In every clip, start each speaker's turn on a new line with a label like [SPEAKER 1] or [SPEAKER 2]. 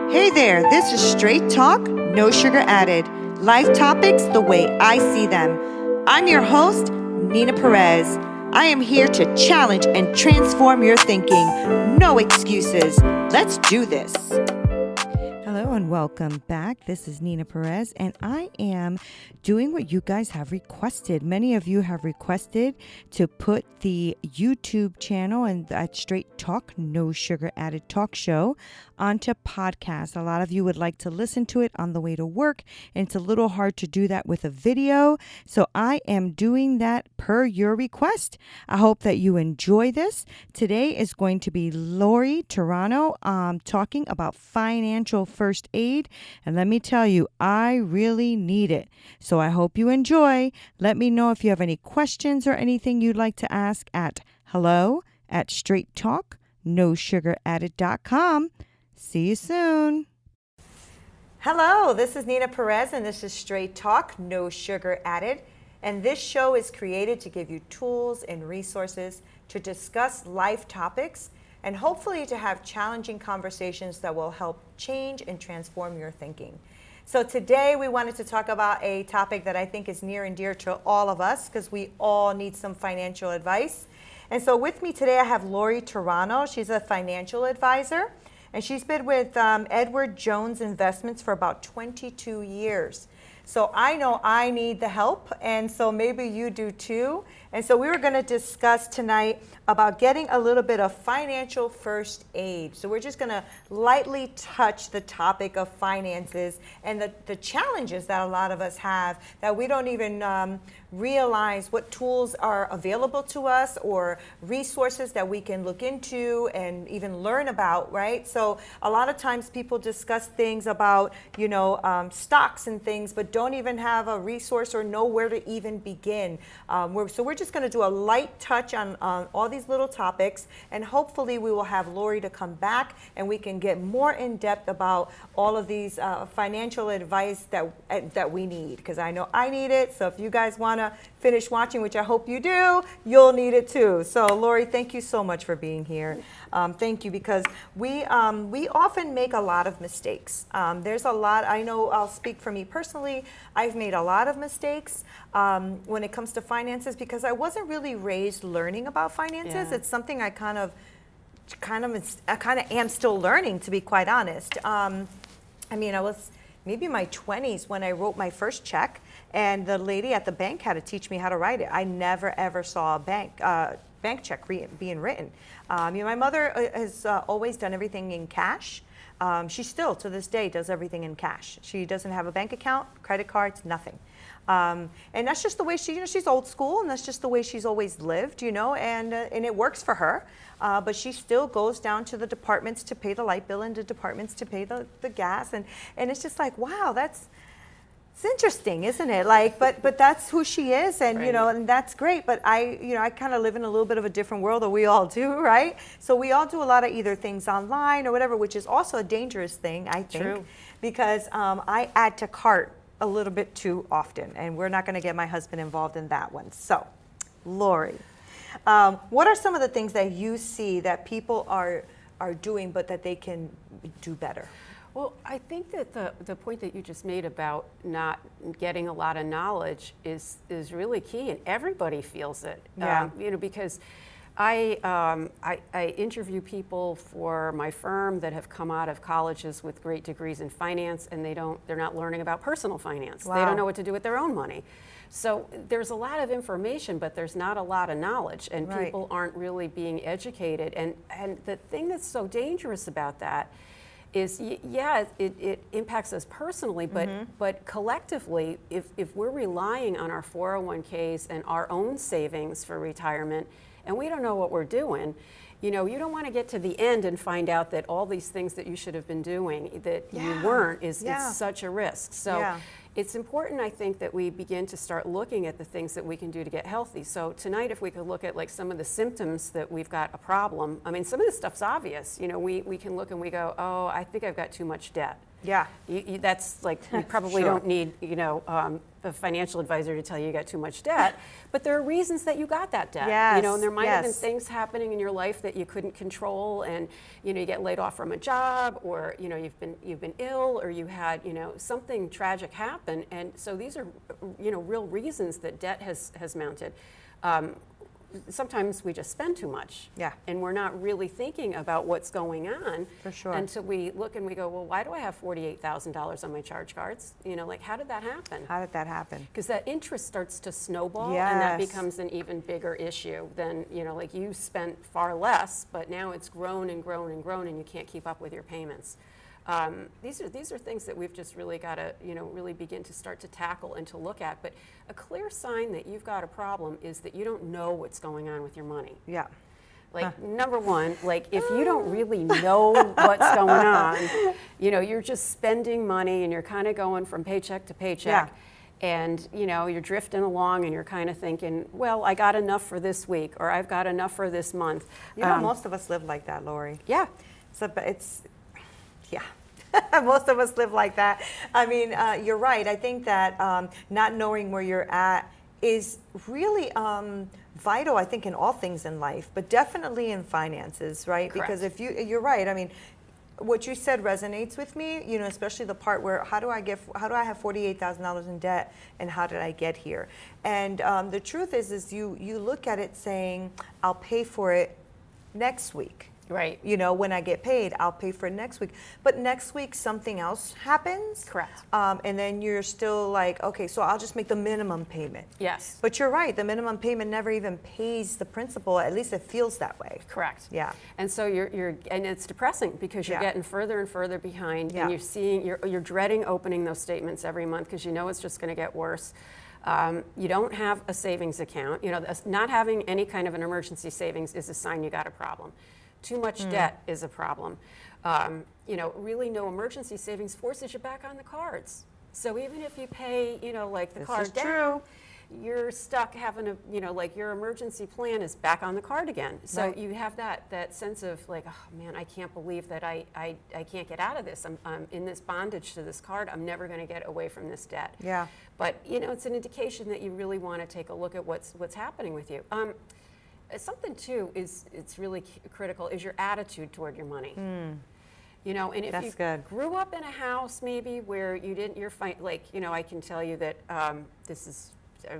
[SPEAKER 1] Hey there, this is Straight Talk, No Sugar Added. Life topics the way I see them. I'm your host, Neena Perez. I am here to challenge and transform your thinking. No excuses. Let's do this. Hello and welcome back. This is Neena Perez, and I am doing what you guys have requested. Many of you have requested to put the YouTube channel and that Straight Talk, No Sugar Added talk show onto podcast. A lot of you would like to listen to it on the way to work, and it's a little hard to do that with a video. So I am doing that per your request. I hope that you enjoy this. Today is going to be Lori Toronto talking about financial first aid. And let me tell you, I really need it. So I hope you enjoy. Let me know if you have any questions or anything you'd like to ask at hello@straighttalknosugar.com. See you soon. Hello, this is Neena Perez, and this is Straight Talk, No Sugar Added. And this show is created to give you tools and resources to discuss life topics and hopefully to have challenging conversations that will help change and transform your thinking. So today we wanted to talk about a topic that I think is near and dear to all of us because we all need some financial advice. And so with me today I have Lori Toronto. She's a financial advisor, and she's been with Edward Jones Investments for about 22 years. So I know I need the help, and so maybe you do too. And so we were going to discuss tonight about getting a little bit of financial first aid. So we're just going to lightly touch the topic of finances and the challenges that a lot of us have that we don't even realize what tools are available to us or resources that we can look into and even learn about, right? So a lot of times people discuss things about, stocks and things, but don't even have a resource or know where to even begin. So we're just going to do a light touch on all these little topics, and hopefully we will have Lori to come back and we can get more in depth about all of these financial advice that we need, because I know I need it. So if you guys want to finish watching, which I hope you do, you'll need it too. So Lori, thank you so much for being here. Thank you, because we often make a lot of mistakes. There's a lot, I know I'll speak for me personally, I've made a lot of mistakes when it comes to finances because I wasn't really raised learning about finances. Yeah. It's something I kind of am still learning, to be quite honest. I was maybe in my 20s when I wrote my first check, and the lady at the bank had to teach me how to write it. I never ever saw a bank check being written. My mother has always done everything in cash. She still, to this day, does everything in cash. She doesn't have a bank account, credit cards, nothing. And that's just the way she's old school, and that's just the way she's always lived, and it works for her. But she still goes down to the departments to pay the light bill and the departments to pay the gas. And it's just like, wow, it's interesting, isn't it? But that's who she is, and right. And that's great. But I kind of live in a little bit of a different world, or we all do, right? So we all do a lot of either things online or whatever, which is also a dangerous thing, I think. True. Because I add to cart a little bit too often, and we're not going to get my husband involved in that one. So, Lori, what are some of the things that you see that people are doing, but that they can do better?
[SPEAKER 2] Well, I think that the point that you just made about not getting a lot of knowledge is really key, and everybody feels it.
[SPEAKER 1] Yeah.
[SPEAKER 2] Because I interview people for my firm that have come out of colleges with great degrees in finance, and they're not learning about personal finance. Wow. They don't know what to do with their own money. So there's a lot of information, but there's not a lot of knowledge, and right. People aren't really being educated. And the thing that's so dangerous about that is, it impacts us personally, but mm-hmm. but collectively, if we're relying on our 401ks and our own savings for retirement, and we don't know what we're doing, you don't want to get to the end and find out that all these things that you should have been doing that you weren't is such a risk. So it's important, I think, that we begin to start looking at the things that we can do to get healthy. So tonight, if we could look at some of the symptoms that we've got a problem. I mean, some of this stuff's obvious. We can look and we go, oh, I think I've got too much debt.
[SPEAKER 1] Yeah.
[SPEAKER 2] That's like, you probably
[SPEAKER 1] Sure.
[SPEAKER 2] don't need, a financial advisor to tell you got too much debt, but there are reasons that you got that debt.
[SPEAKER 1] Yes,
[SPEAKER 2] And there might have been
[SPEAKER 1] yes.
[SPEAKER 2] things happening in your life that you couldn't control, and you get laid off from a job, or you've been ill, or you had something tragic happen, and so these are real reasons that debt has mounted. Sometimes we just spend too much,
[SPEAKER 1] Yeah.
[SPEAKER 2] and we're not really thinking about what's going on.
[SPEAKER 1] For sure.
[SPEAKER 2] Until we look and we go, well, why do I have $48,000 on my charge cards? How did that happen?
[SPEAKER 1] How did that happen?
[SPEAKER 2] Because that interest starts to snowball, and that
[SPEAKER 1] Yes.
[SPEAKER 2] becomes an even bigger issue than, you spent far less, but now it's grown and grown and grown, and you can't keep up with your payments. These are things that we've just really got to, really begin to start to tackle and to look at. But a clear sign that you've got a problem is that you don't know what's going on with your money.
[SPEAKER 1] Yeah.
[SPEAKER 2] Number one, if you don't really know what's going on, you're just spending money and you're kind of going from paycheck to paycheck.
[SPEAKER 1] Yeah.
[SPEAKER 2] And, you're drifting along and you're kind of thinking, well, I got enough for this week, or I've got enough for this month.
[SPEAKER 1] Most of us live like that, Lori.
[SPEAKER 2] Yeah.
[SPEAKER 1] Yeah. Most of us live like that. I mean, you're right. I think that not knowing where you're at is really vital, I think, in all things in life, but definitely in finances, right?
[SPEAKER 2] Correct.
[SPEAKER 1] Because if you're right. I mean, what you said resonates with me, especially the part where how do I have $48,000 in debt, and how did I get here? And the truth is you look at it saying, I'll pay for it next week.
[SPEAKER 2] Right.
[SPEAKER 1] When I get paid, I'll pay for it next week. But next week, something else happens.
[SPEAKER 2] Correct.
[SPEAKER 1] And then you're still like, okay, so I'll just make the minimum payment.
[SPEAKER 2] Yes.
[SPEAKER 1] But you're right. The minimum payment never even pays the principal. At least it feels that way.
[SPEAKER 2] Correct.
[SPEAKER 1] Yeah.
[SPEAKER 2] And so and it's depressing because you're
[SPEAKER 1] Yeah.
[SPEAKER 2] getting further and further behind,
[SPEAKER 1] Yeah.
[SPEAKER 2] and you're dreading opening those statements every month because it's just going to get worse. You don't have a savings account. Not having any kind of an emergency savings is a sign you got a problem. Too much debt is a problem. Really no emergency savings forces you back on the cards. So even if you pay, the card down, you're stuck having your emergency plan is back on the card again. So
[SPEAKER 1] Right.
[SPEAKER 2] you have that sense of oh man, I can't believe that I can't get out of this. I'm in this bondage to this card. I'm never going to get away from this debt.
[SPEAKER 1] Yeah.
[SPEAKER 2] But it's an indication that you really want to take a look at what's happening with you. Something too it's really critical is your attitude toward your money. And if
[SPEAKER 1] That's
[SPEAKER 2] you
[SPEAKER 1] good.
[SPEAKER 2] grew up in a house maybe where you didn't, I can tell you that this is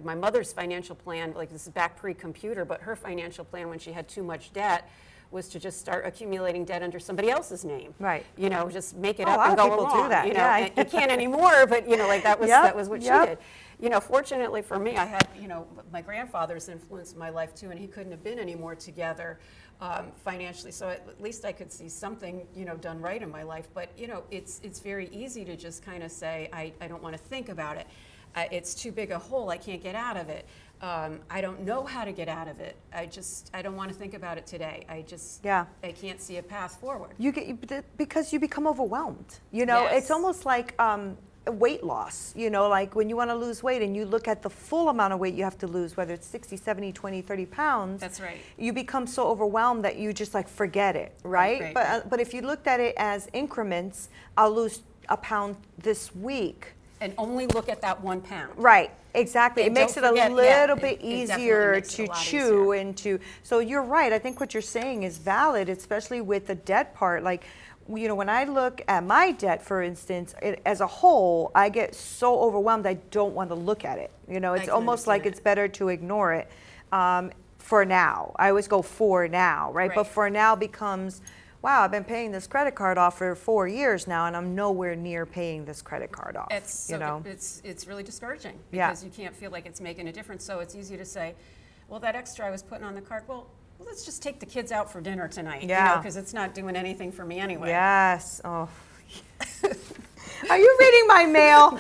[SPEAKER 2] my mother's financial plan. This is back pre-computer, but her financial plan when she had too much debt was to just start accumulating debt under somebody else's name.
[SPEAKER 1] Right.
[SPEAKER 2] Just make it
[SPEAKER 1] A
[SPEAKER 2] up
[SPEAKER 1] lot
[SPEAKER 2] and
[SPEAKER 1] of
[SPEAKER 2] go
[SPEAKER 1] people
[SPEAKER 2] along.
[SPEAKER 1] do that.
[SPEAKER 2] And you can't anymore, but that was
[SPEAKER 1] Yep,
[SPEAKER 2] that was what
[SPEAKER 1] yep.
[SPEAKER 2] she did. Fortunately for me, I had, my grandfather's influence in my life too, and he couldn't have been any more together financially. So at least I could see something, done right in my life. But, it's very easy to just kind of say, I don't want to think about it. It's too big a hole. I can't get out of it. I don't know how to get out of it. I don't want to think about it today. I can't see a path forward.
[SPEAKER 1] Because you become overwhelmed.
[SPEAKER 2] Yes.
[SPEAKER 1] It's almost like weight loss, like when you want to lose weight and you look at the full amount of weight you have to lose, whether it's 60, 70, 20, 30 pounds.
[SPEAKER 2] That's right.
[SPEAKER 1] You become so overwhelmed that you just forget it, right? But if you looked at it as increments, I'll lose a pound this week.
[SPEAKER 2] And only look at that 1 pound.
[SPEAKER 1] Right, exactly.
[SPEAKER 2] And
[SPEAKER 1] it makes it
[SPEAKER 2] don't
[SPEAKER 1] a
[SPEAKER 2] forget-
[SPEAKER 1] little
[SPEAKER 2] yeah,
[SPEAKER 1] bit
[SPEAKER 2] it definitely
[SPEAKER 1] easier
[SPEAKER 2] makes it
[SPEAKER 1] to
[SPEAKER 2] a lot
[SPEAKER 1] chew
[SPEAKER 2] easier.
[SPEAKER 1] so you're right. I think what you're saying is valid, especially with the debt part. When I look at my debt, for instance, as a whole, I get so overwhelmed I don't want to look at it. It's almost like it's better to ignore it for now. I always go for now, right? But for now becomes, wow, I've been paying this credit card off for 4 years now, and I'm nowhere near paying this credit card off.
[SPEAKER 2] It's really discouraging
[SPEAKER 1] Yeah.
[SPEAKER 2] because you can't feel like it's making a difference. So it's easy to say, well, that extra I was putting on the card, well, let's just take the kids out for dinner tonight.
[SPEAKER 1] Yeah.
[SPEAKER 2] Because it's not doing anything for me anyway.
[SPEAKER 1] Yes. Oh. Are you reading my mail?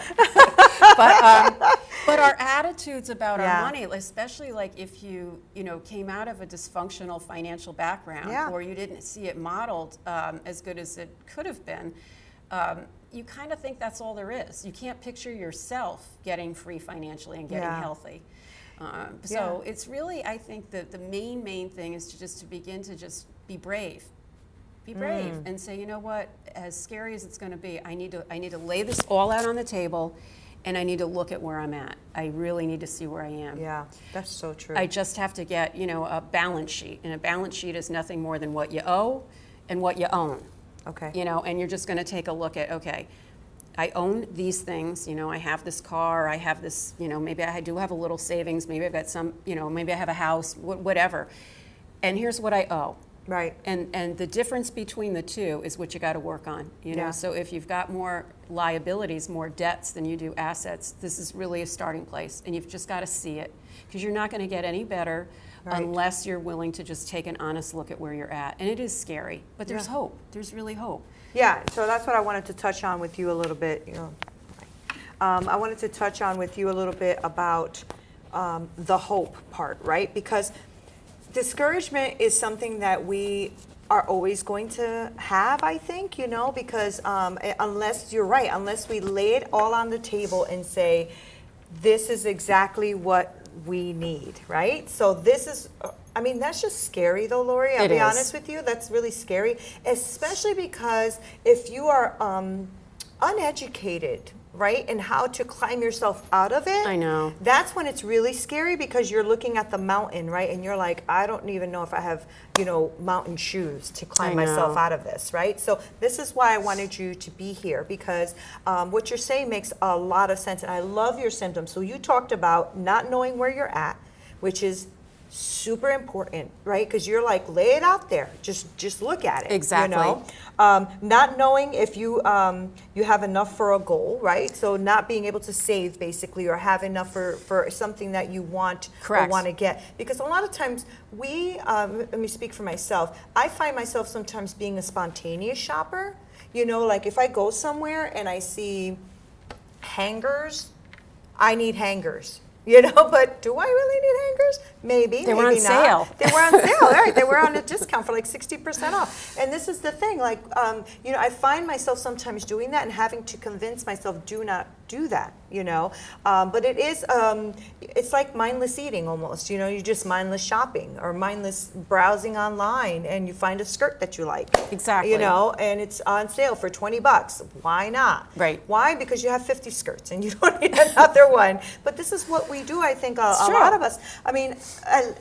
[SPEAKER 2] But our attitudes about
[SPEAKER 1] Yeah.
[SPEAKER 2] our money, especially if you came out of a dysfunctional financial background,
[SPEAKER 1] Yeah.
[SPEAKER 2] or you didn't see it modeled as good as it could have been, you kind of think that's all there is. You can't picture yourself getting free financially and getting
[SPEAKER 1] Yeah.
[SPEAKER 2] healthy. So it's really, I think that the main thing is to begin to just be brave. Be brave and say, you know what, as scary as it's going to be, I need to lay this all out on the table, and I need to look at where I'm at. I really need to see where I am.
[SPEAKER 1] Yeah, that's so true.
[SPEAKER 2] I just have to get, a balance sheet. And a balance sheet is nothing more than what you owe and what you own.
[SPEAKER 1] Okay.
[SPEAKER 2] And you're just going to take a look at, okay, I own these things, I have this car, I have this, maybe I do have a little savings, maybe I've got some, maybe I have a house, whatever. And here's what I owe.
[SPEAKER 1] Right.
[SPEAKER 2] And the difference between the two is what you got to work on,
[SPEAKER 1] Yeah.
[SPEAKER 2] So if you've got more liabilities, more debts than you do assets, this is really a starting place. And you've just got to see it, because you're not going to get any better unless you're willing to just take an honest look at where you're at. And it is scary, but there's hope. There's really hope.
[SPEAKER 1] Yeah, so that's what I wanted to touch on with you a little bit. I wanted to touch on with you a little bit about the hope part, right? Because discouragement is something that we are always going to have, I think, because unless you're right, unless we lay it all on the table and say, this is exactly what we need, right? So this is, that's just scary though, Lori. I'll be honest with you. That's really scary, especially because if you are uneducated, right, and how to climb yourself out of it.
[SPEAKER 2] I know.
[SPEAKER 1] That's when it's really scary, because you're looking at the mountain, right, and you're like, I don't even know if I have, mountain shoes to climb myself out of this, right? So this is why I wanted you to be here, because what you're saying makes a lot of sense, and I love your symptoms. So you talked about not knowing where you're at, which is super important, right? Because you're like, lay it out there, just look at it.
[SPEAKER 2] Exactly.
[SPEAKER 1] Not knowing if you you have enough for a goal, right? So not being able to save, basically, or have enough for something that you want or want to get. Because a lot of times let me speak for myself, I find myself sometimes being a spontaneous shopper. Like if I go somewhere and I see hangers, I need hangers. But do I really need hangers? Maybe,
[SPEAKER 2] they were
[SPEAKER 1] maybe
[SPEAKER 2] on
[SPEAKER 1] not.
[SPEAKER 2] sale.
[SPEAKER 1] They were on sale, right? They were on a discount for like 60% off. And this is the thing, like, I find myself sometimes doing that and having to convince myself, do not do that, But it is, it's like mindless eating almost, you just mindless shopping or mindless browsing online, and you find a skirt that you like.
[SPEAKER 2] Exactly.
[SPEAKER 1] And it's on sale for $20. Why not?
[SPEAKER 2] Right.
[SPEAKER 1] Why? Because you have 50 skirts and you don't need another one. But this is what we do, I think, a lot of us.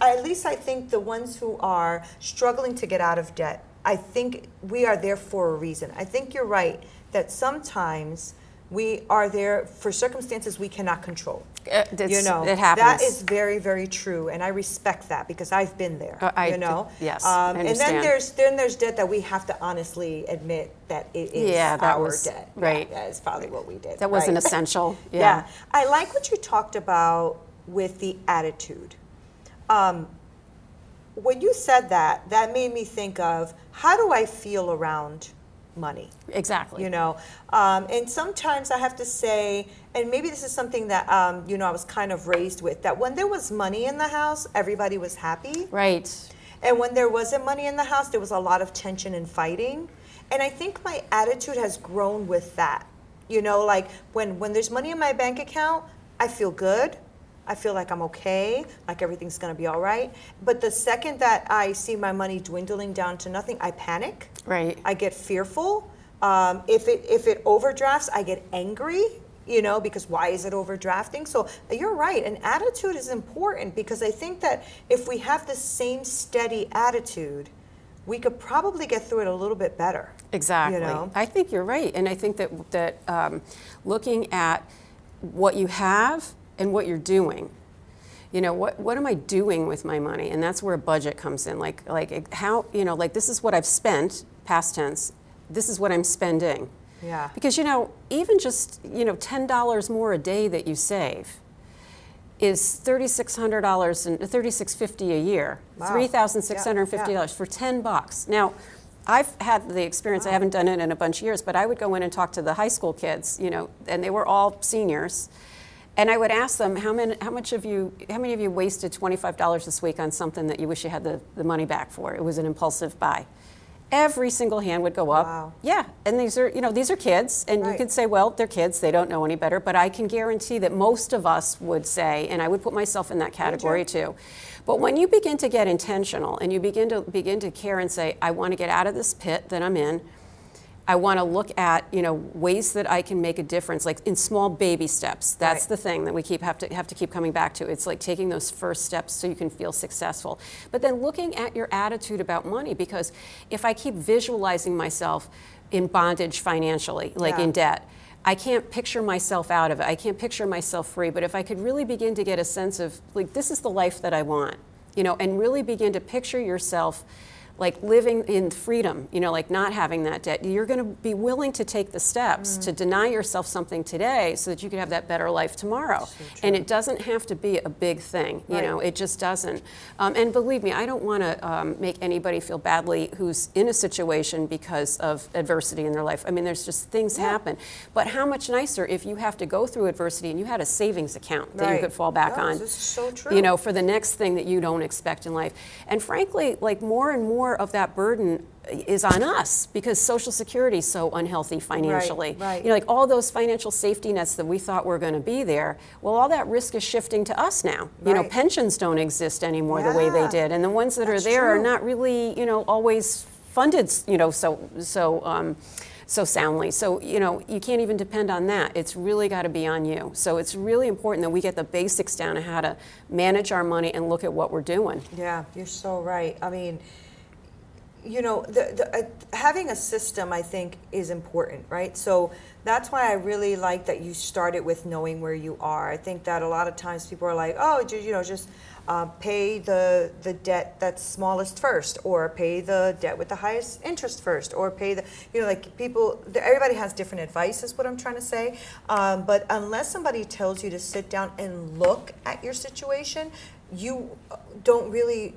[SPEAKER 1] At least I think the ones who are struggling to get out of debt, I think we are there for a reason. I think you're right that sometimes we are there for circumstances we cannot control.
[SPEAKER 2] It happens.
[SPEAKER 1] That is very, very true, and I respect that because I've been there.
[SPEAKER 2] Yes, I understand.
[SPEAKER 1] And then there's debt that we have to honestly admit that it is our debt.
[SPEAKER 2] Right.
[SPEAKER 1] That is probably what we did.
[SPEAKER 2] That wasn't essential.
[SPEAKER 1] Yeah. I like what you talked about with the attitude. When you said that made me think of, how do I feel around money?
[SPEAKER 2] Exactly.
[SPEAKER 1] And sometimes I have to say, and maybe this is something that, I was kind of raised with, that when there was money in the house, everybody was happy.
[SPEAKER 2] Right.
[SPEAKER 1] And when there wasn't money in the house, there was a lot of tension and fighting. And I think my attitude has grown with that. Like when there's money in my bank account, I feel good. I feel like I'm okay, like everything's gonna be all right. But the second that I see my money dwindling down to nothing, I panic.
[SPEAKER 2] Right.
[SPEAKER 1] I get fearful. If it overdrafts, I get angry, because why is it overdrafting? So you're right, an attitude is important, because I think that if we have the same steady attitude, we could probably get through it a little bit better.
[SPEAKER 2] Exactly. I think you're right. And I think that looking at what you have and what you're doing. What am I doing with my money? And that's where a budget comes in. Like how, this is what I've spent, past tense, this is what I'm spending.
[SPEAKER 1] Yeah.
[SPEAKER 2] Because, even just, $10 more a day that you save is $3,600 and $3,650 a year. Wow. $3,650 for $10. Now, I've had the experience, I haven't done it in a bunch of years, but I would go in and talk to the high school kids, and they were all seniors. And I would ask them, how many of you wasted $25 this week on something that you wish you had the money back for? It was an impulsive buy. Every single hand would go up.
[SPEAKER 1] Wow.
[SPEAKER 2] Yeah, and these are kids, and you could say, well, they're kids, they don't know any better, but I can guarantee that most of us would say, and I would put myself in that category too. But when you begin to get intentional and you begin to care and say, I want to get out of this pit that I'm in, I want to look at, ways that I can make a difference, like in small baby steps. That's the thing that we have to keep coming back to. It's like taking those first steps so you can feel successful. But then looking at your attitude about money, because if I keep visualizing myself in bondage financially, like in debt, I can't picture myself out of it. I can't picture myself free. But if I could really begin to get a sense of, like, this is the life that I want, and really begin to picture yourself like living in freedom, like not having that debt, you're going to be willing to take the steps to deny yourself something today so that you can have that better life tomorrow. So and it doesn't have to be a big thing, it just doesn't. And believe me, I don't want to make anybody feel badly who's in a situation because of adversity in their life. I mean, there's just things happen. But how much nicer if you have to go through adversity and you had a savings account that you could fall back on.
[SPEAKER 1] This is so true.
[SPEAKER 2] For the next thing that you don't expect in life. And frankly, like more and more of that burden is on us because Social Security is so unhealthy financially.
[SPEAKER 1] Right.
[SPEAKER 2] Like all those financial safety nets that we thought were going to be there, well, all that risk is shifting to us now. Pensions don't exist anymore the way they did, and the ones that are there are not really, always funded, so soundly. So, you can't even depend on that. It's really got to be on you. So it's really important that we get the basics down of how to manage our money and look at what we're doing.
[SPEAKER 1] Yeah, you're so right. I mean, having a system, I think, is important, right? So that's why I really like that you started with knowing where you are. I think that a lot of times people are like, oh, just pay the debt that's smallest first, or pay the debt with the highest interest first, or pay the, everybody has different advice is what I'm trying to say. But unless somebody tells you to sit down and look at your situation, you don't really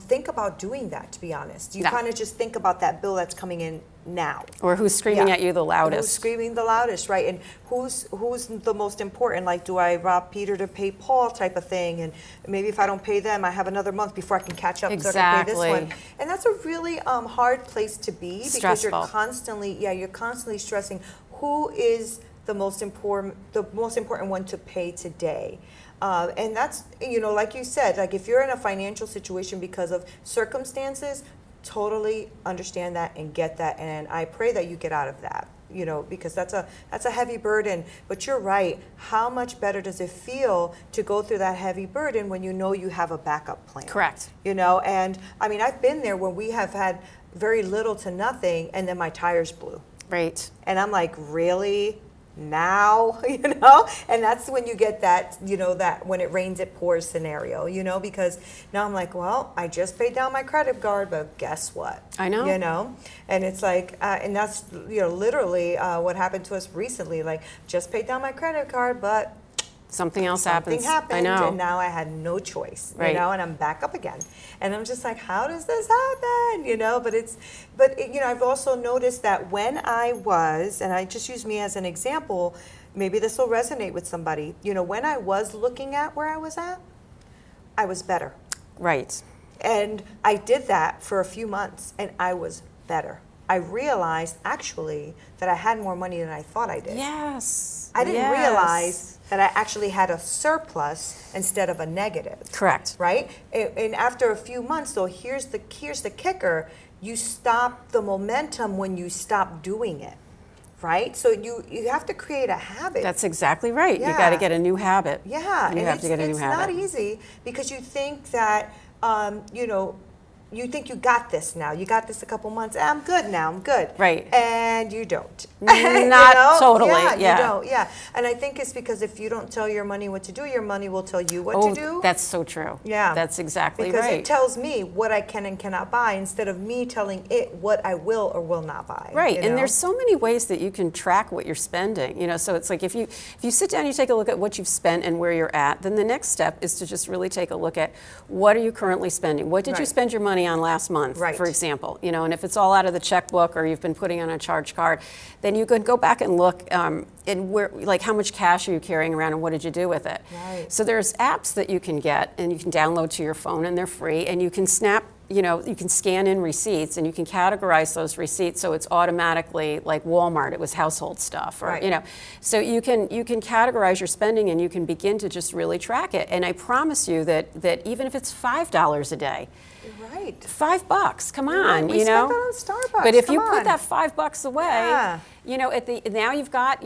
[SPEAKER 1] think about doing that, to be honest. You kind of just think about that bill that's coming in now.
[SPEAKER 2] Or who's screaming at you the loudest.
[SPEAKER 1] Who's screaming the loudest, right? And who's the most important? Like, do I rob Peter to pay Paul type of thing? And maybe if I don't pay them, I have another month before I can catch up so I can pay this one. And that's a really hard place to be.
[SPEAKER 2] Stressful.
[SPEAKER 1] Because you're constantly stressing who is the most important one to pay today. And that's, like you said, like if you're in a financial situation because of circumstances, totally understand that and get that. And I pray that you get out of that, because that's a heavy burden. But you're right. How much better does it feel to go through that heavy burden when you know you have a backup plan?
[SPEAKER 2] Correct.
[SPEAKER 1] And I mean, I've been there when we have had very little to nothing and then my tires blew.
[SPEAKER 2] Right.
[SPEAKER 1] And I'm like, really? Now, and that's when you get that, that when it rains it pours scenario, because now I'm like, well, I just paid down my credit card, but guess what?
[SPEAKER 2] I know.
[SPEAKER 1] And it's like, and that's, literally what happened to us recently, like just paid down my credit card, but
[SPEAKER 2] something else happens.
[SPEAKER 1] Something happened,
[SPEAKER 2] I know.
[SPEAKER 1] and now I had no choice,
[SPEAKER 2] right.
[SPEAKER 1] And I'm back up again. And I'm just like, how does this happen? But I've also noticed that when I was, and I just use me as an example, maybe this will resonate with somebody. When I was looking at where I was at, I was better.
[SPEAKER 2] Right.
[SPEAKER 1] And I did that for a few months, and I was better. I realized, actually, that I had more money than I thought I did.
[SPEAKER 2] Yes.
[SPEAKER 1] I didn't realize that I actually had a surplus instead of a negative.
[SPEAKER 2] Correct.
[SPEAKER 1] Right? And after a few months, so here's the kicker, you stop the momentum when you stop doing it. Right? So you have to create a habit.
[SPEAKER 2] That's exactly right.
[SPEAKER 1] Yeah.
[SPEAKER 2] You got to get a new habit.
[SPEAKER 1] Yeah.
[SPEAKER 2] You have to get a new habit.
[SPEAKER 1] It's not easy because you think that, you think you got this now. You got this a couple months. I'm good now. I'm good.
[SPEAKER 2] Right.
[SPEAKER 1] And you don't.
[SPEAKER 2] Not totally. Yeah,
[SPEAKER 1] you don't. Yeah. And I think it's because if you don't tell your money what to do, your money will tell you what to do.
[SPEAKER 2] That's so true.
[SPEAKER 1] Yeah.
[SPEAKER 2] That's exactly
[SPEAKER 1] because
[SPEAKER 2] right.
[SPEAKER 1] Because it tells me what I can and cannot buy instead of me telling it what I will or will not buy.
[SPEAKER 2] Right. And there's so many ways that you can track what you're spending. So it's like if you sit down and you take a look at what you've spent and where you're at, then the next step is to just really take a look at what are you currently spending? What did you spend your money on last month?
[SPEAKER 1] Right.
[SPEAKER 2] For example, and if it's all out of the checkbook or you've been putting on a charge card, then you could go back and look and where, like, how much cash are you carrying around and what did you do with it?
[SPEAKER 1] Right.
[SPEAKER 2] So there's apps that you can get and you can download to your phone and they're free and you can snap you can scan in receipts and you can categorize those receipts so it's automatically like Walmart, it was household stuff, or
[SPEAKER 1] Right.
[SPEAKER 2] so you can categorize your spending and you can begin to just really track it. And I promise you that even if it's $5 a day,
[SPEAKER 1] Right.
[SPEAKER 2] $5, come
[SPEAKER 1] Right,
[SPEAKER 2] on,
[SPEAKER 1] we spend that on Starbucks.
[SPEAKER 2] But if
[SPEAKER 1] Come
[SPEAKER 2] you put
[SPEAKER 1] on.
[SPEAKER 2] that $5 away,
[SPEAKER 1] Yeah.
[SPEAKER 2] now you've got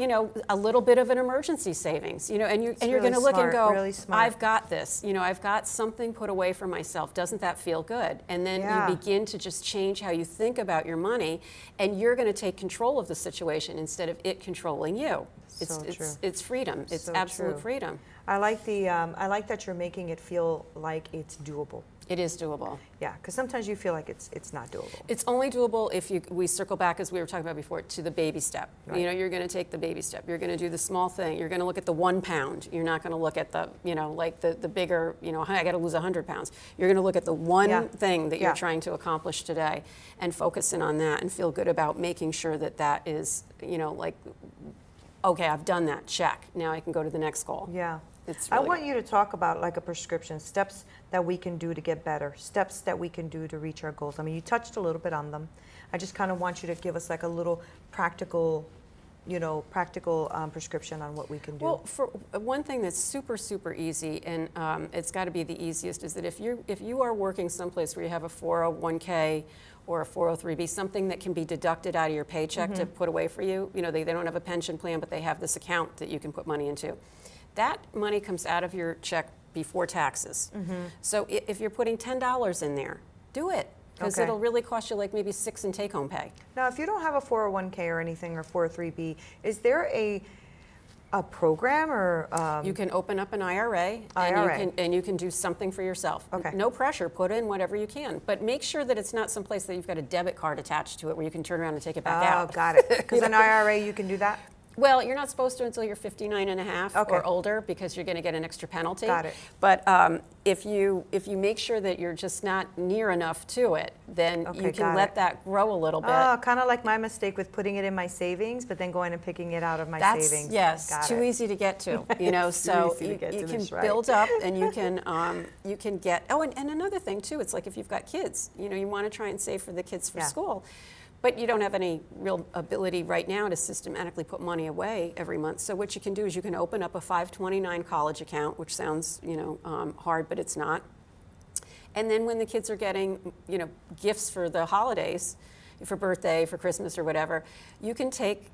[SPEAKER 2] a little bit of an emergency savings, and you're
[SPEAKER 1] really
[SPEAKER 2] going to look and
[SPEAKER 1] smart,
[SPEAKER 2] go,
[SPEAKER 1] really smart.
[SPEAKER 2] I've got this, I've got something put away for myself. Doesn't that feel good? And then
[SPEAKER 1] Yeah.
[SPEAKER 2] you begin to just change how you think about your money, and you're going to take control of the situation instead of it controlling you. It's freedom. It's
[SPEAKER 1] So
[SPEAKER 2] absolute
[SPEAKER 1] true.
[SPEAKER 2] freedom.
[SPEAKER 1] I like that you're making it feel like it's doable.
[SPEAKER 2] It is doable.
[SPEAKER 1] Yeah, because sometimes you feel like it's not doable.
[SPEAKER 2] It's only doable if we circle back, as we were talking about before, to the baby step.
[SPEAKER 1] Right.
[SPEAKER 2] You're going to take the baby step. You're going to do the small thing. You're going to look at the 1 pound. You're not going to look at the, like the bigger, I got to lose 100 pounds. You're going to look at the one
[SPEAKER 1] Yeah.
[SPEAKER 2] thing that you're
[SPEAKER 1] Yeah.
[SPEAKER 2] trying to accomplish today and focus in on that and feel good about making sure that is, like, okay, I've done that, check. Now I can go to the next goal.
[SPEAKER 1] Yeah.
[SPEAKER 2] It's
[SPEAKER 1] I
[SPEAKER 2] really
[SPEAKER 1] want you to talk about like a prescription, steps that we can do to get better, steps that we can do to reach our goals. I mean, you touched a little bit on them. I just kind of want you to give us like a little practical prescription on what we can do.
[SPEAKER 2] Well, for one thing that's super, super easy, and it's got to be the easiest, is that if you are working someplace where you have a 401k or a 403b, something that can be deducted out of your paycheck to put away for you, they don't have a pension plan, but they have this account that you can put money into. That money comes out of your check before taxes. So if you're putting $10 in there, do it. Because
[SPEAKER 1] Okay.
[SPEAKER 2] it'll really cost you like maybe $6 in take-home pay.
[SPEAKER 1] Now, if you don't have a 401k or anything or 403b, is there a program or
[SPEAKER 2] You can open up an IRA,
[SPEAKER 1] IRA.
[SPEAKER 2] And you can do something for yourself.
[SPEAKER 1] Okay.
[SPEAKER 2] No pressure, put in whatever you can. But make sure that it's not someplace that you've got a debit card attached to it where you can turn around and take it back out.
[SPEAKER 1] Oh, got it. Because an IRA, you can do that?
[SPEAKER 2] Well, you're not supposed to until you're 59 and a half
[SPEAKER 1] Okay.
[SPEAKER 2] or older because you're going to get an extra penalty.
[SPEAKER 1] Got it.
[SPEAKER 2] But if you make sure that you're just not near enough to it, then
[SPEAKER 1] Okay,
[SPEAKER 2] you can
[SPEAKER 1] got
[SPEAKER 2] let
[SPEAKER 1] it.
[SPEAKER 2] that grow a little bit.
[SPEAKER 1] Oh, kind of like my mistake with putting it in my savings, but then going and picking it out of my savings.
[SPEAKER 2] Yes,
[SPEAKER 1] Got
[SPEAKER 2] too
[SPEAKER 1] it.
[SPEAKER 2] easy to get to.
[SPEAKER 1] It's too
[SPEAKER 2] So
[SPEAKER 1] easy to get
[SPEAKER 2] you
[SPEAKER 1] to
[SPEAKER 2] can
[SPEAKER 1] this, right.
[SPEAKER 2] build up, and you can get. Oh, and another thing too. It's like if you've got kids, you want to try and save for the kids for
[SPEAKER 1] Yeah.
[SPEAKER 2] school, but you don't have any real ability right now to systematically put money away every month. So what you can do is you can open up a 529 college account, which sounds hard, but it's not. And then when the kids are getting gifts for the holidays, for birthday, for Christmas or whatever, you can take,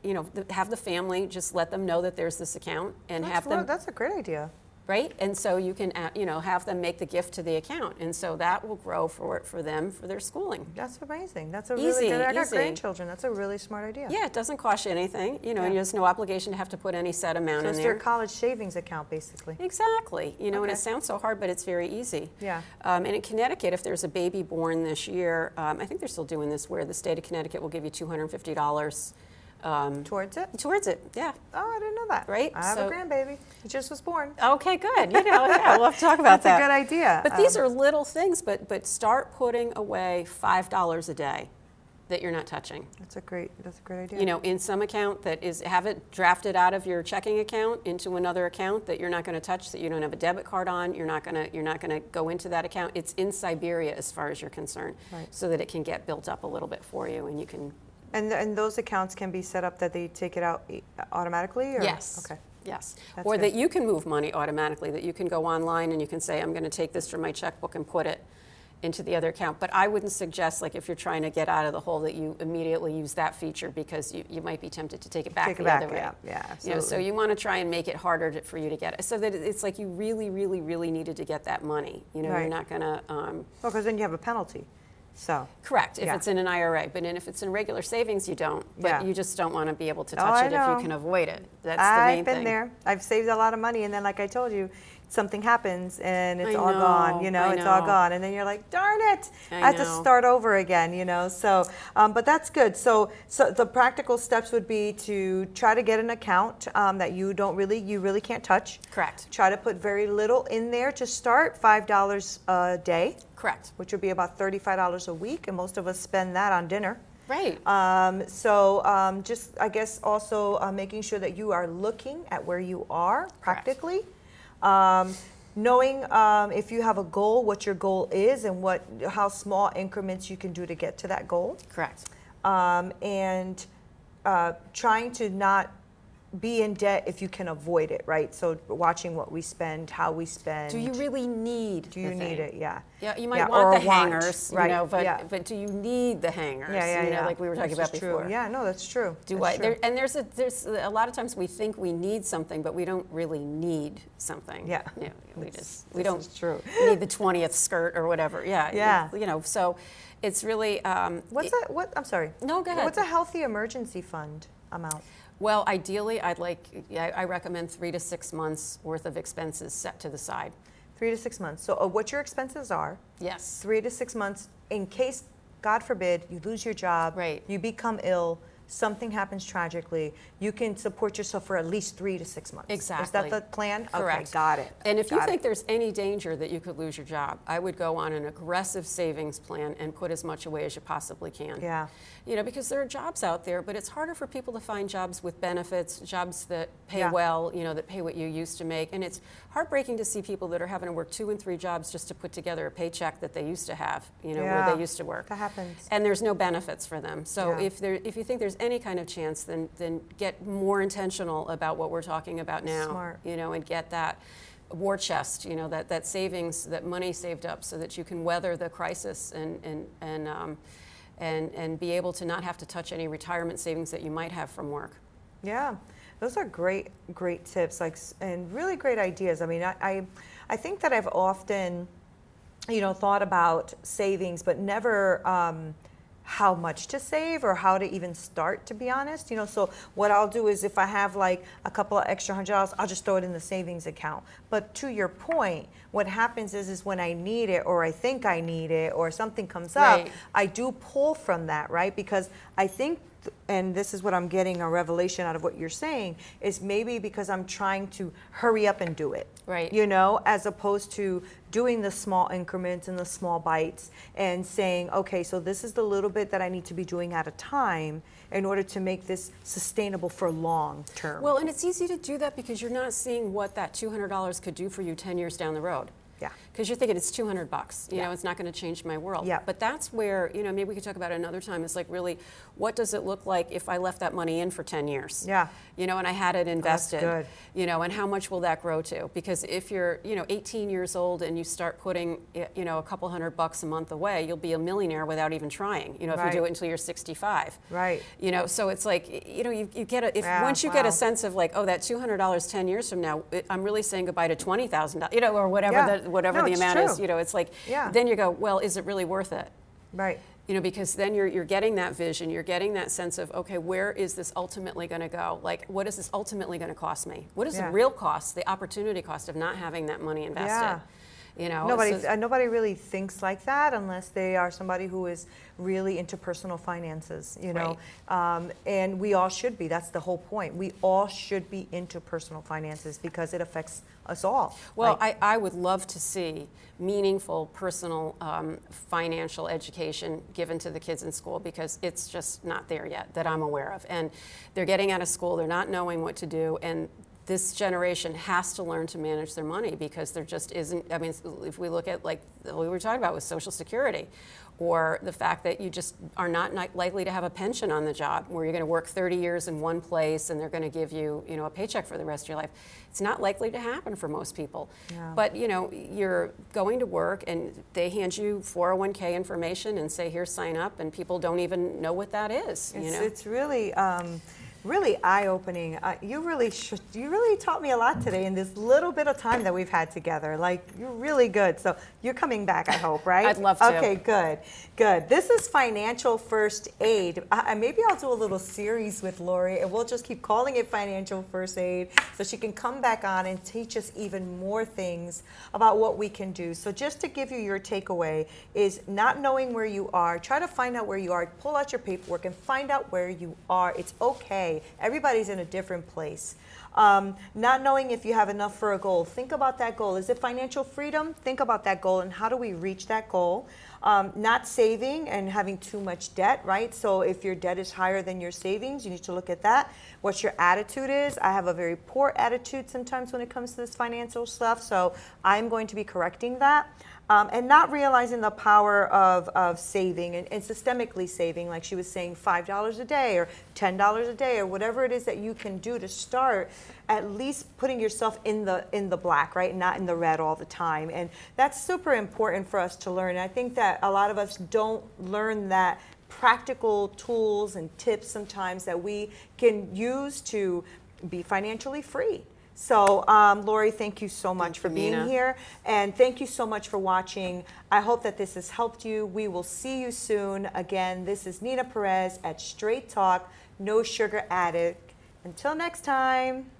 [SPEAKER 2] have the family just let them know that there's this account and have them,
[SPEAKER 1] That's a great idea.
[SPEAKER 2] right? And so you can, have them make the gift to the account. And so that will grow for them for their schooling.
[SPEAKER 1] That's amazing. That's a
[SPEAKER 2] Easy,
[SPEAKER 1] really good. I got
[SPEAKER 2] easy.
[SPEAKER 1] grandchildren. That's a really smart idea.
[SPEAKER 2] Yeah, it doesn't cost you anything, and there's no obligation to have to put any set amount
[SPEAKER 1] So
[SPEAKER 2] in
[SPEAKER 1] it's
[SPEAKER 2] there.
[SPEAKER 1] their college savings account, basically.
[SPEAKER 2] Exactly. And
[SPEAKER 1] Okay.
[SPEAKER 2] it sounds so hard, but it's very easy.
[SPEAKER 1] Yeah.
[SPEAKER 2] And in Connecticut, if there's a baby born this year, I think they're still doing this, where the state of Connecticut will give you $250
[SPEAKER 1] Towards it?
[SPEAKER 2] towards it. Yeah.
[SPEAKER 1] Oh, I didn't know that.
[SPEAKER 2] Right,
[SPEAKER 1] I have
[SPEAKER 2] so-
[SPEAKER 1] a grandbaby. He just was born.
[SPEAKER 2] Okay, good. Yeah, we'll have to talk about
[SPEAKER 1] That's
[SPEAKER 2] that.
[SPEAKER 1] a good idea.
[SPEAKER 2] But these are little things, but start putting away $5 a day that you're not touching.
[SPEAKER 1] That's a great idea.
[SPEAKER 2] In some account have it drafted out of your checking account into another account that you're not going to touch, that you don't have a debit card on. You're not going to go into that account. It's in Siberia as far as you're concerned,
[SPEAKER 1] Right.
[SPEAKER 2] so that it can get built up a little bit for you, and you can.
[SPEAKER 1] And those accounts can be set up that they take it out automatically? Or?
[SPEAKER 2] Yes.
[SPEAKER 1] Okay.
[SPEAKER 2] Yes.
[SPEAKER 1] That's
[SPEAKER 2] Or
[SPEAKER 1] good.
[SPEAKER 2] that you can move money automatically, that you can go online and you can say, I'm going to take this from my checkbook and put it into the other account. But I wouldn't suggest, like if you're trying to get out of the hole, that you immediately use that feature, because you might be tempted to take it back the other way.
[SPEAKER 1] Yeah,
[SPEAKER 2] So
[SPEAKER 1] absolutely.
[SPEAKER 2] you want to try and make it harder for you to get it, so that it's like you really, really, really needed to get that money. You're
[SPEAKER 1] Right.
[SPEAKER 2] not going to.
[SPEAKER 1] Well, because then you have a penalty. So.
[SPEAKER 2] Correct, if
[SPEAKER 1] Yeah.
[SPEAKER 2] it's in an IRA, but if it's in regular savings, you don't. But
[SPEAKER 1] Yeah.
[SPEAKER 2] you just don't want to be able to
[SPEAKER 1] Oh,
[SPEAKER 2] touch
[SPEAKER 1] I
[SPEAKER 2] it if
[SPEAKER 1] know.
[SPEAKER 2] you can avoid it. That's the
[SPEAKER 1] I've
[SPEAKER 2] main
[SPEAKER 1] been
[SPEAKER 2] thing.
[SPEAKER 1] there. I've saved a lot of money, and then, like I told you, something happens and it's
[SPEAKER 2] I
[SPEAKER 1] all gone.
[SPEAKER 2] know, I
[SPEAKER 1] It's all
[SPEAKER 2] know.
[SPEAKER 1] gone, and then you're like, darn it!
[SPEAKER 2] I
[SPEAKER 1] have to
[SPEAKER 2] know.
[SPEAKER 1] start over again. So, but that's good. So the practical steps would be to try to get an account that you really can't touch.
[SPEAKER 2] Correct.
[SPEAKER 1] Try to put very little in there to start, $5 a day,
[SPEAKER 2] Correct.
[SPEAKER 1] which would be about $35 a week, and most of us spend that on dinner.
[SPEAKER 2] Right.
[SPEAKER 1] Just, I guess, also making sure that you are looking at where you are practically. knowing if you have a goal, what your goal is, and how small increments you can do to get to that goal.
[SPEAKER 2] Correct.
[SPEAKER 1] And trying to not be in debt if you can avoid it, right? So watching what we spend, how we spend.
[SPEAKER 2] Do you really need?
[SPEAKER 1] Do you need it? Yeah.
[SPEAKER 2] Yeah, you might want the hangers,
[SPEAKER 1] right?
[SPEAKER 2] You know, but do you need the hangers?
[SPEAKER 1] Yeah,
[SPEAKER 2] you know, like we were talking about before.
[SPEAKER 1] True. Yeah, no, that's true.
[SPEAKER 2] And there's a lot of times we think we need something, but we don't really need something.
[SPEAKER 1] Yeah.
[SPEAKER 2] We don't need the 20th skirt or whatever. Yeah.
[SPEAKER 1] Yeah.
[SPEAKER 2] You know, so it's really.
[SPEAKER 1] I'm sorry.
[SPEAKER 2] No, go ahead.
[SPEAKER 1] What's a healthy emergency fund amount?
[SPEAKER 2] Well, ideally, I recommend 3 to 6 months worth of expenses set to the side.
[SPEAKER 1] 3 to 6 months. So what your expenses are.
[SPEAKER 2] Yes.
[SPEAKER 1] 3 to 6 months in case, God forbid, you lose your job.
[SPEAKER 2] Right.
[SPEAKER 1] You become ill. Something happens tragically, you can support yourself for at least 3 to 6 months.
[SPEAKER 2] Exactly.
[SPEAKER 1] Is that the plan?
[SPEAKER 2] Correct.
[SPEAKER 1] Okay, got it.
[SPEAKER 2] And if you think there's any danger that you could lose your job, I would go on an aggressive savings plan and put as much away as you possibly can.
[SPEAKER 1] Yeah.
[SPEAKER 2] You know, because there are jobs out there, but it's harder for people to find jobs with benefits, jobs that pay well, you know, that pay what you used to make. And it's heartbreaking to see people that are having to work 2 and 3 jobs just to put together a paycheck that they used to have, you know, where they used to work.
[SPEAKER 1] That happens.
[SPEAKER 2] And there's no benefits for them. So if you think there's any kind of chance, then get more intentional about what we're talking about now.
[SPEAKER 1] Smart.
[SPEAKER 2] You know, and get that war chest, you know, that savings, that money saved up so that you can weather the crisis and be able to not have to touch any retirement savings that you might have from work.
[SPEAKER 1] Yeah, those are great tips, and really great ideas. I mean, I think that I've often, you know, thought about savings, but never how much to save or how to even start, to be honest. You know, so what I'll do is if I have like a couple of extra $100, I'll just throw it in the savings account. But to your point, what happens is when I need it or I think I need it or something comes up, I do pull from that, right? Because I think, and this is what I'm getting a revelation out of what you're saying, is maybe because I'm trying to hurry up and do it.
[SPEAKER 2] Right.
[SPEAKER 1] You know, as opposed to doing the small increments and the small bites and saying, okay, so this is the little bit that I need to be doing at a time in order to make this sustainable for long term.
[SPEAKER 2] Well, and it's easy to do that because you're not seeing what that $200 could do for you 10 years down the road.
[SPEAKER 1] Yeah.
[SPEAKER 2] Because you're thinking it's $200, you know, it's not going to change my world.
[SPEAKER 1] Yeah.
[SPEAKER 2] But that's where, you know, maybe we could talk about it another time. It's like, really, what does it look like if I left that money in for 10 years?
[SPEAKER 1] Yeah.
[SPEAKER 2] You know, and I had it invested.
[SPEAKER 1] That's good.
[SPEAKER 2] You know, and how much will that grow to? Because if you're, you know, 18 years old and you start putting, you know, a couple $100 a month away, you'll be a millionaire without even trying. You know, if you do it until you're 65.
[SPEAKER 1] Right.
[SPEAKER 2] You know, so it's like, you know, you get once you get a sense of like, oh, that $200 10 years from now, I'm really saying goodbye to $20,000, you know, or whatever the amount is. You know, it's like, then you go, well, is it really worth it?
[SPEAKER 1] Right.
[SPEAKER 2] You know, because then you're getting that vision, you're getting that sense of, okay, where is this ultimately going to go? Like, what is this ultimately going to cost me? What is the real cost, the opportunity cost of not having that money invested?
[SPEAKER 1] Yeah.
[SPEAKER 2] You know,
[SPEAKER 1] nobody really thinks like that unless they are somebody who is really into personal finances, you know. And we all should be. That's the whole point. We all should be into personal finances because it affects us all.
[SPEAKER 2] Well, I would love to see meaningful personal financial education given to the kids in school because it's just not there yet that I'm aware of. And they're getting out of school, they're not knowing what to do, and this generation has to learn to manage their money because there just isn't, I mean, if we look at like we were talking about with Social Security or the fact that you just are not likely to have a pension on the job where you're going to work 30 years in one place and they're going to give you, you know, a paycheck for the rest of your life. It's not likely to happen for most people. Yeah. But, you know, you're going to work and they hand you 401k information and say, here, sign up, and people don't even know what that is.
[SPEAKER 1] It's really... really eye-opening. You really taught me a lot today in this little bit of time that we've had together. Like, you're really good. So you're coming back, I hope, right?
[SPEAKER 2] I'd love to.
[SPEAKER 1] Okay, good. This is Financial First Aid. Maybe I'll do a little series with Lori, and we'll just keep calling it Financial First Aid so she can come back on and teach us even more things about what we can do. So just to give you your takeaway is not knowing where you are, try to find out where you are, pull out your paperwork and find out where you are. It's okay okay. Everybody's in a different place. Not knowing if you have enough for a goal. Think about that goal. Is it financial freedom? Think about that goal and how do we reach that goal? Not saving and having too much debt, right? So if your debt is higher than your savings, you need to look at that. What your attitude is. I have a very poor attitude sometimes when it comes to this financial stuff, so I'm going to be correcting that. And not realizing the power of saving and systemically saving, like she was saying, $5 a day or $10 a day or whatever it is that you can do to start at least putting yourself in the black, right? Not in the red all the time. And that's super important for us to learn. And I think that a lot of us don't learn that practical tools and tips sometimes that we can use to be financially free. So, Lori, thank you so much for being
[SPEAKER 2] Neena.
[SPEAKER 1] here. And thank you so much for watching. I hope that this has helped you. We will see you soon. Again, this is Neena Perez at Straight Talk, No Sugar Added. Until next time.